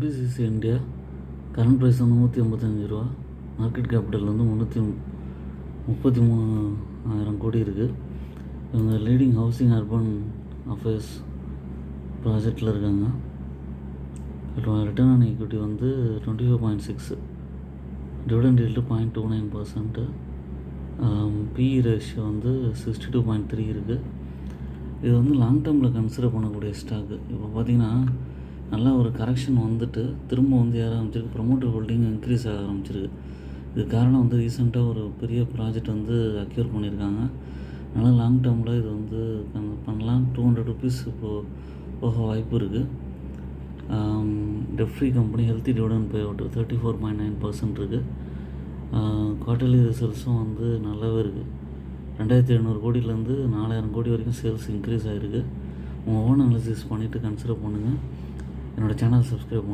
MPCC India current price வந்து 185 ரூபா, market capital வந்து 333,000 கோடி இருக்குது. இவங்க லீடிங் ஹவுசிங் அர்பன் அஃபேர்ஸ் ப்ராஜெக்டில் இருக்காங்க. ரிட்டர்ன் ஆன் ஈக்விட்டி வந்து 25.6, டிவிடெண்ட் ஈல்டு 0.29%, பிஇ ரேஷியோ வந்து 62.3 இருக்குது. இது வந்து லாங் டேர்மில் கன்சிடர் பண்ணக்கூடிய ஸ்டாக்கு. இப்போ பார்த்திங்கன்னா நல்லா ஒரு கரெக்ஷன் வந்துட்டு திரும்ப வந்து ஏற ஆரம்பிச்சிருக்கு. ப்ரொமோட்டர் ஹோல்டிங் இன்க்ரீஸ் ஆக ஆரம்பிச்சிருக்கு. இது காரணம் வந்து ரீசெண்டாக ஒரு பெரிய ப்ராஜெக்ட் வந்து அக்யூர் பண்ணியிருக்காங்க. அதனால் லாங் டேர்மில் இது வந்து பண்ணலாம். 200 ருபீஸ் இப்போது போக வாய்ப்பு இருக்குது. டெஃப்ரி company healthy dividend pay out 34.9% இருக்குது. குவார்ட்டர்லி ரிசல்ட்ஸும் வந்து நல்லாவே இருக்குது. 2,700 கோடியிலேருந்து 4,000 கோடி வரைக்கும் சேல்ஸ் இன்க்ரீஸ் ஆகிருக்கு. உங்கள் ஓன் அனாலிசிஸ் பண்ணிவிட்டு கன்சிடர் பண்ணுங்கள். என்னோடய சேனல் சப்ஸ்கிரைப் பண்ணுங்கள்.